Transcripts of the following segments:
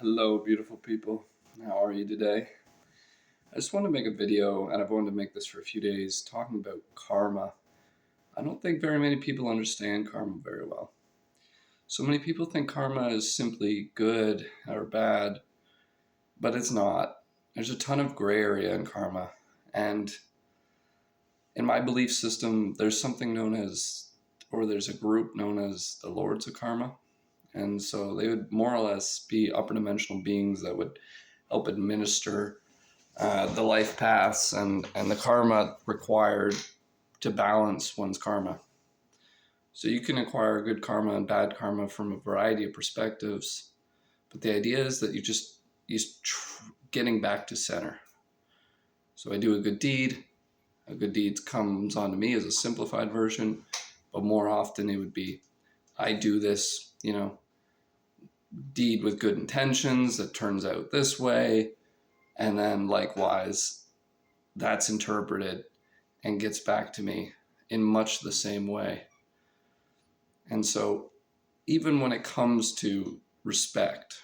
Hello, beautiful people. How are you today? I just want to make a video, and I've wanted to make this for a few days, talking about karma. I don't think very many people understand karma very well. So many people think karma is simply good or bad, but it's not. There's a ton of gray area in karma. And in my belief system, there's something known as, or there's a group known as the Lords of Karma. And so they would more or less be upper dimensional beings that would help administer the life paths and the karma required to balance one's karma. So you can acquire good karma and bad karma from a variety of perspectives, but the idea is that you're getting back to center. So I do a good deed comes onto me as a simplified version, but more often it would be I do this, deed with good intentions that turns out this way, and then likewise that's interpreted and gets back to me in much the same way. And so even when it comes to respect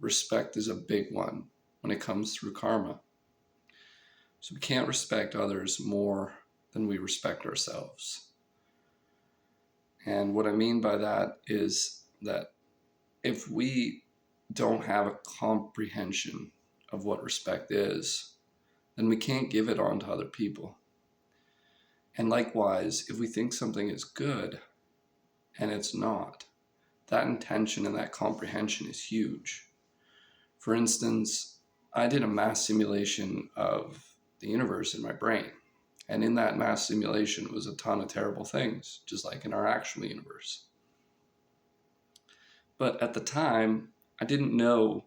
is a big one when it comes through karma. So we can't respect others more than we respect ourselves. And what I mean by that is that if we don't have a comprehension of what respect is, then we can't give it on to other people. And likewise, if we think something is good and it's not, that intention and that comprehension is huge. For instance, I did a mass simulation of the universe in my brain. And in that mass simulation was a ton of terrible things, just like in our actual universe. But at the time, I didn't know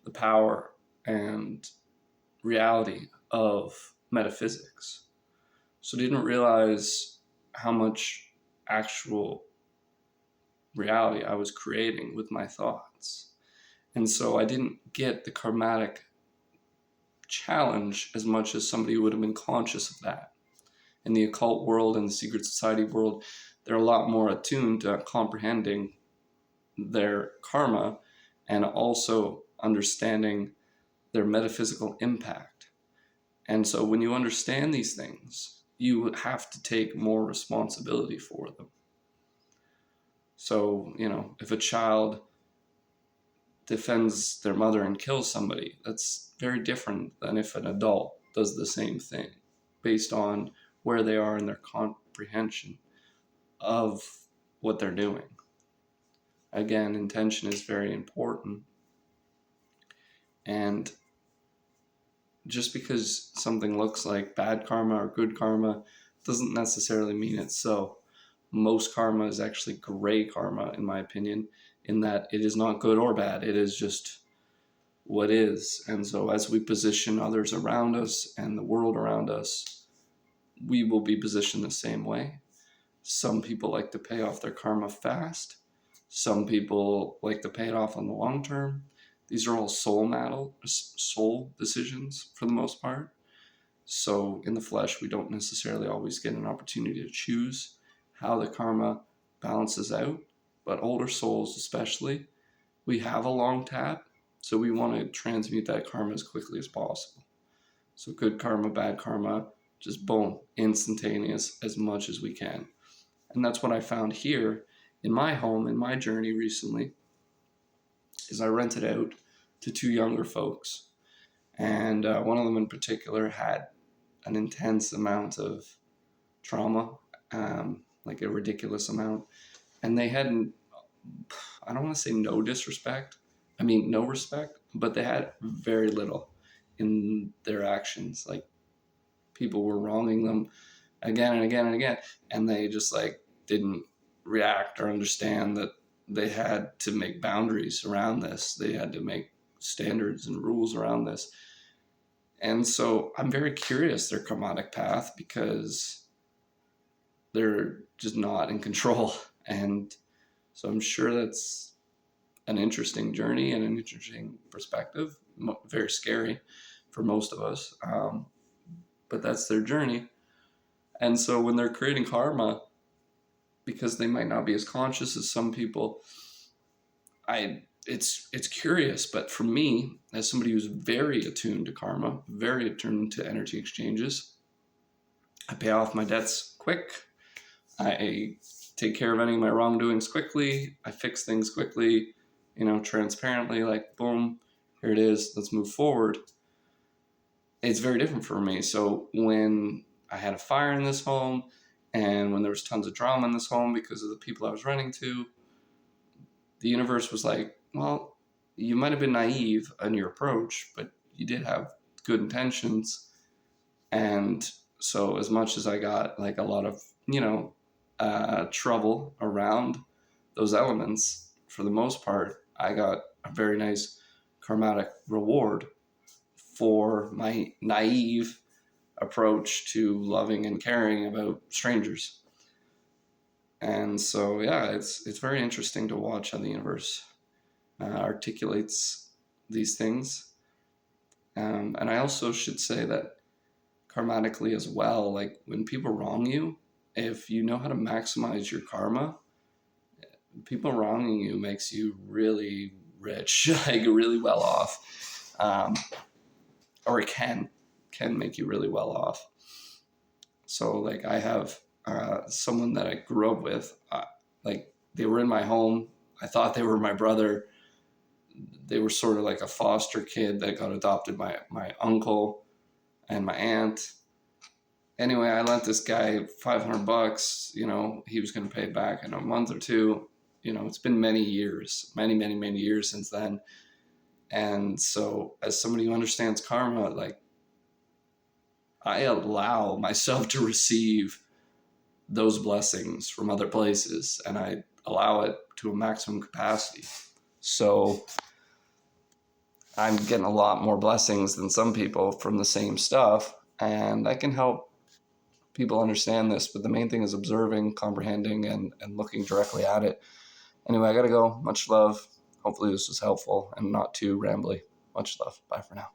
the power and reality of metaphysics. So I didn't realize how much actual reality I was creating with my thoughts. And so I didn't get the karmatic challenge as much as somebody would have been conscious of that. In the occult world and the secret society world, they're a lot more attuned to comprehending their karma and also understanding their metaphysical impact. And so when you understand these things, you have to take more responsibility for them. So, if a child defends their mother and kills somebody, that's very different than if an adult does the same thing based on where they are in their comprehension of what they're doing. Again, intention is very important. And just because something looks like bad karma or good karma doesn't necessarily mean it's so. Most karma is actually gray karma, in my opinion, in that it is not good or bad. It is just what is. And so as we position others around us and the world around us, we will be positioned the same way. Some people like to pay off their karma fast. Some people like to pay it off on the long term. These are all soul decisions for the most part. So in the flesh, we don't necessarily always get an opportunity to choose how the karma balances out. But older souls especially, we have a long tap, so we want to transmute that karma as quickly as possible. So good karma, bad karma, just boom, instantaneous as much as we can. And that's what I found here in my home, in my journey recently, is I rented out to two younger folks. And one of them in particular had an intense amount of trauma, like a ridiculous amount. And they hadn't, I don't want to say no respect, but they had very little in their actions. Like people were wronging them again and again and again. And they just didn't react or understand that they had to make boundaries around this. They had to make standards and rules around this. And so I'm very curious their karmatic path, because they're just not in control. And so I'm sure that's an interesting journey and an interesting perspective. Very scary for most of us. But that's their journey. And so when they're creating karma, because they might not be as conscious as some people, I it's curious, but for me, as somebody who's very attuned to karma, very attuned to energy exchanges, I pay off my debts quick. I take care of any of my wrongdoings quickly. I fix things quickly, transparently, like boom, here it is, let's move forward. It's very different for me. So when I had a fire in this home and when there was tons of drama in this home because of the people I was renting to, the universe was like, well, you might have been naive in your approach, but you did have good intentions. And so as much as I got like a lot of, trouble around those elements, for the most part, I got a very nice karmatic reward for my naive approach to loving and caring about strangers. And so, yeah, it's very interesting to watch how the universe articulates these things. And I also should say that karmatically as well, like when people wrong you, if you know how to maximize your karma, people wronging you makes you really rich, like really well off, or it can make you really well off. So like I have someone that I grew up with, like they were in my home. I thought they were my brother. They were sort of like a foster kid that got adopted by my uncle and my aunt. Anyway, I lent this guy $500. He was going to pay it back in a month or two. It's been many years, many, many, many years since then. And so as somebody who understands karma, like I allow myself to receive those blessings from other places, and I allow it to a maximum capacity. So I'm getting a lot more blessings than some people from the same stuff, and I can help people understand this, but the main thing is observing, comprehending, and looking directly at it. Anyway, I gotta go. Much love. Hopefully this was helpful and not too rambly. Much love. Bye for now.